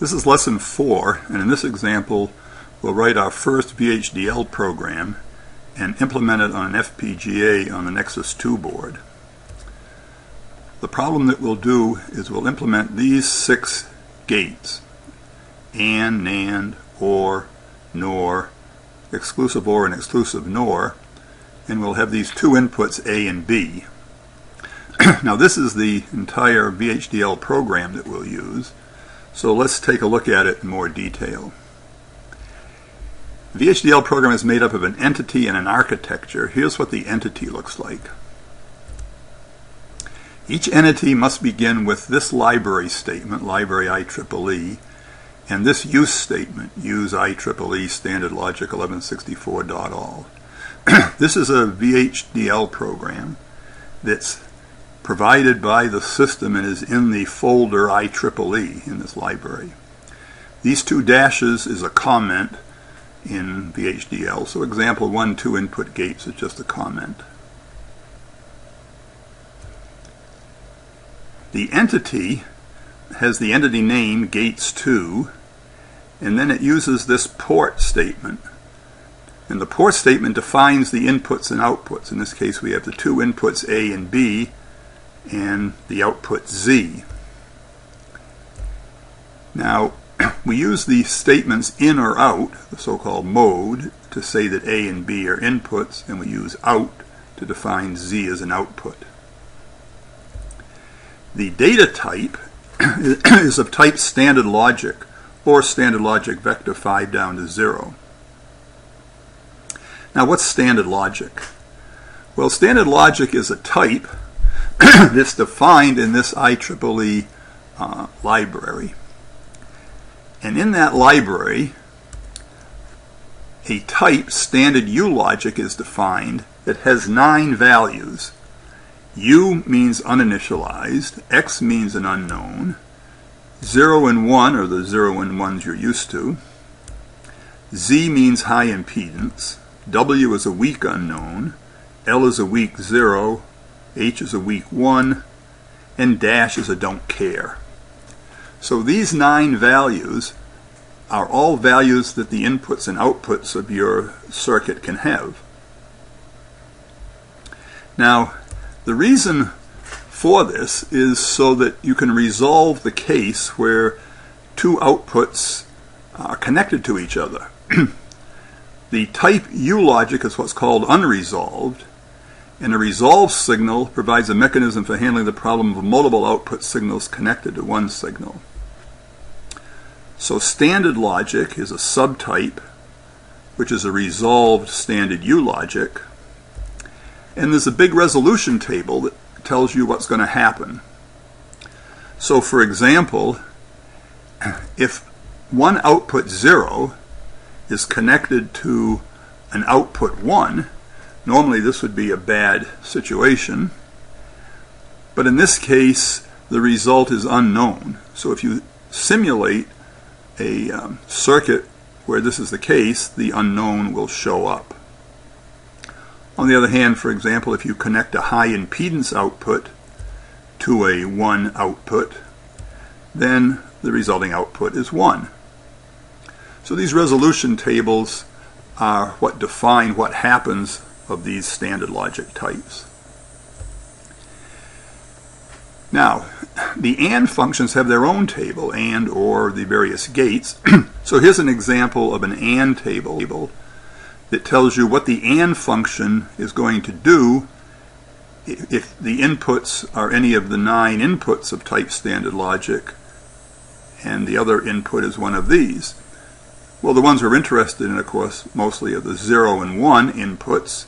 This is lesson 4, and in this example we'll write our first VHDL program and implement it on an FPGA on the Nexus 2 board. The problem that we'll do is we'll implement these 6 gates: AND, NAND, OR, NOR, exclusive OR and exclusive NOR, and we'll have these 2 inputs A and B. Now this is the entire VHDL program that we'll use, so let's take a look at it in more detail. The VHDL program is made up of an entity and an architecture. Here's what the entity looks like. Each entity must begin with this library statement, library IEEE, and this use statement, use IEEE standard logic 1164.all. This is a VHDL program that's provided by the system and is in the folder IEEE in this library. These 2 dashes is a comment in VHDL, so example 1, 2 input gates is just a comment. The entity has the entity name gates2, and then it uses this port statement. And the port statement defines the inputs and outputs. In this case we have the 2 inputs A and B and the output Z. Now we use the statements in or out, the so-called mode, to say that A and B are inputs, and we use out to define Z as an output. The data type is of type standard logic, or standard logic vector 5 down to 0. Now what's standard logic? Well, standard logic is a type that's defined in this IEEE library. And in that library, a type, standard U logic, is defined that has 9 values. U means uninitialized, X means an unknown, 0 and 1 are the 0 and 1s you're used to, Z means high impedance, W is a weak unknown, L is a weak 0, H is a weak 1, and dash is a don't care. So these 9 values are all values that the inputs and outputs of your circuit can have. Now, the reason for this is so that you can resolve the case where 2 outputs are connected to each other. The type U logic is what's called unresolved, and a resolved signal provides a mechanism for handling the problem of multiple output signals connected to one signal. So standard logic is a subtype, which is a resolved standard U logic, and there's a big resolution table that tells you what's going to happen. So for example, if one output 0 is connected to an output 1, normally this would be a bad situation, but in this case the result is unknown. So if you simulate a circuit where this is the case, the unknown will show up. On the other hand, for example, if you connect a high impedance output to a 1 output, then the resulting output is 1. So these resolution tables are what define what happens of these standard logic types. Now, the AND functions have their own table, AND or the various gates. So here's an example of an AND table that tells you what the AND function is going to do if the inputs are any of the 9 inputs of type standard logic and the other input is one of these. Well, the ones we're interested in, of course, mostly are the 0 and 1 inputs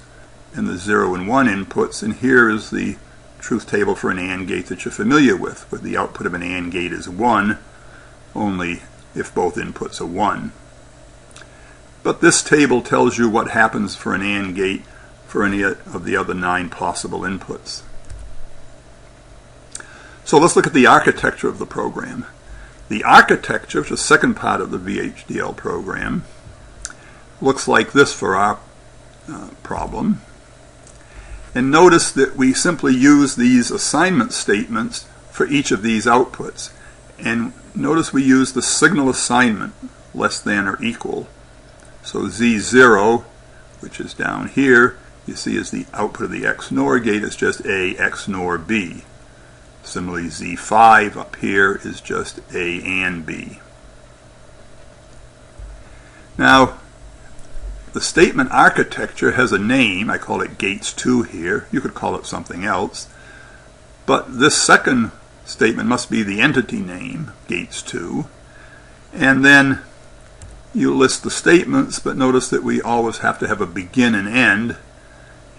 and the 0 and 1 inputs, and here is the truth table for an AND gate that you're familiar with, where the output of an AND gate is 1 only if both inputs are 1. But this table tells you what happens for an AND gate for any of the other 9 possible inputs. So let's look at the architecture of the program. The architecture, which is the second part of the VHDL program, looks like this for our problem. And notice that we simply use these assignment statements for each of these outputs. And notice we use the signal assignment, less than or equal. So Z0, which is down here, you see is the output of the XNOR gate, is just A XNOR B. Similarly, Z5 up here is just A and B. Now, the statement architecture has a name. I call it Gates 2 here. You could call it something else. But this second statement must be the entity name, Gates 2. And then you list the statements, but notice that we always have to have a begin and end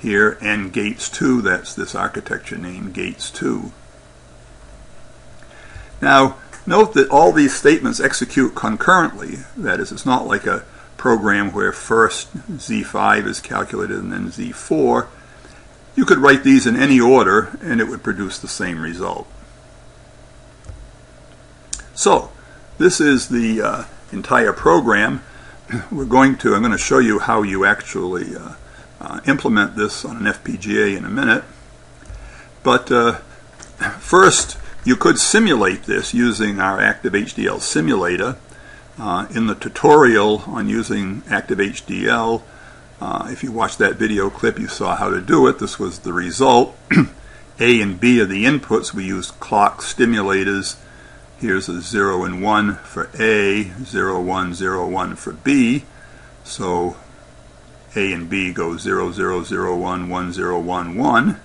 here, and Gates 2, that's this architecture name, Gates 2. Now, note that all these statements execute concurrently. That is, it's not like a program where first Z5 is calculated and then Z4. You could write these in any order and it would produce the same result. So, this is the entire program. I'm going to show you how you actually implement this on an FPGA in a minute. But first, you could simulate this using our Active HDL simulator. In the tutorial on using Active HDL, if you watched that video clip, you saw how to do it. This was the result. A and B are the inputs. We used clock stimulators. Here's a 0 and 1 for A, 0, 1, 0, 1 for B. So A and B go 0, 0, 0, 1, 1, 0, 1, 1.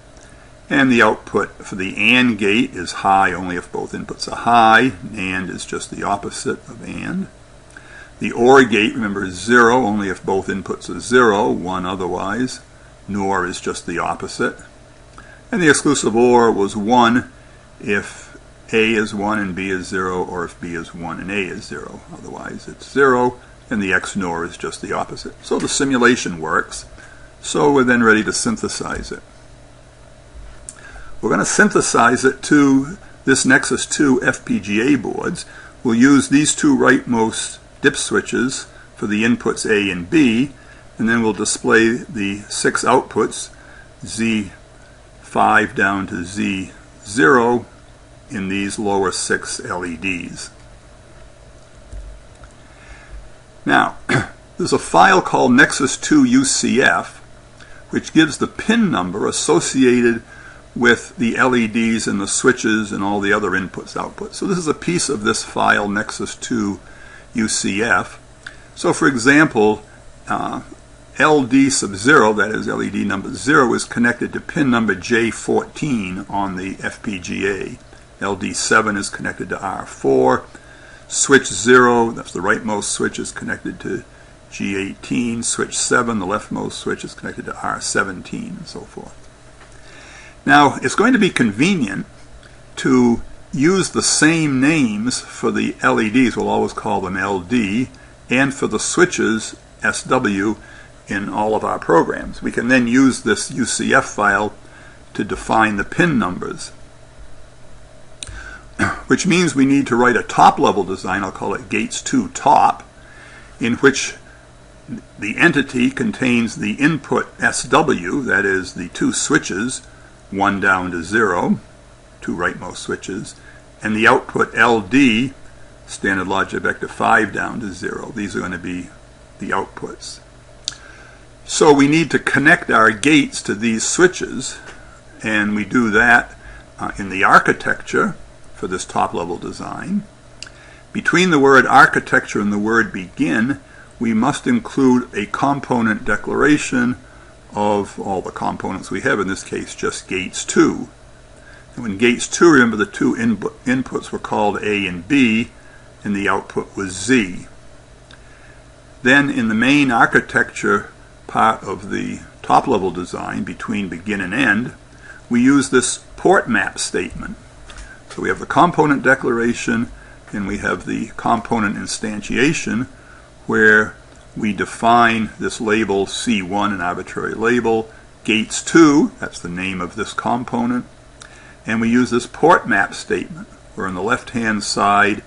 And the output for the AND gate is high only if both inputs are high. NAND is just the opposite of AND. The OR gate, remember, is 0 only if both inputs are 0, 1 otherwise. NOR is just the opposite. And the exclusive OR was 1 if A is 1 and B is 0, or if B is 1 and A is 0. Otherwise it's 0, and the XNOR is just the opposite. So the simulation works. So we're then ready to synthesize it. We're going to synthesize it to this Nexus 2 FPGA boards. We'll use these two rightmost dip switches for the inputs A and B, and then we'll display the 6 outputs, Z5 down to Z0, in these lower 6 LEDs. Now, there's a file called Nexus 2 UCF, which gives the pin number associated with the LEDs and the switches and all the other inputs, outputs. So this is a piece of this file, Nexus 2 UCF. So for example, LD sub 0, that is LED number 0, is connected to pin number J14 on the FPGA. LD7 is connected to R4. Switch 0, that's the rightmost switch, is connected to G18. Switch 7, the leftmost switch, is connected to R17, and so forth. Now, it's going to be convenient to use the same names for the LEDs, we'll always call them LD, and for the switches, SW, in all of our programs. We can then use this UCF file to define the pin numbers, which means we need to write a top-level design, I'll call it Gates 2 top, in which the entity contains the input SW, that is the 2 switches, 1 down to 0, 2 rightmost switches, and the output LD, standard logic vector 5 down to 0. These are going to be the outputs. So we need to connect our gates to these switches, and we do that in the architecture for this top-level design. Between the word architecture and the word begin, we must include a component declaration of all the components we have, in this case just Gates 2. And when Gates 2, remember the 2 inputs were called A and B, and the output was Z. Then in the main architecture part of the top-level design, between begin and end, we use this port map statement. So we have the component declaration, and we have the component instantiation, where we define this label C1, an arbitrary label, Gates 2, that's the name of this component, and we use this port map statement, where on the left-hand side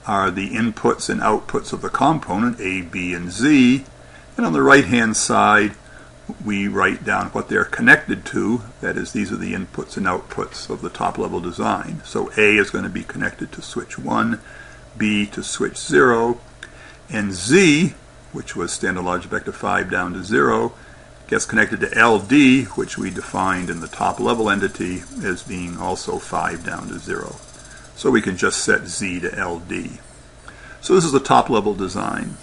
are the inputs and outputs of the component, A, B, and Z, and on the right-hand side we write down what they're connected to. That is, these are the inputs and outputs of the top-level design. So A is going to be connected to switch 1, B to switch 0, and Z, which was standard logic vector 5 down to 0, gets connected to LD, which we defined in the top-level entity as being also 5 down to 0. So we can just set Z to LD. So this is the top-level design.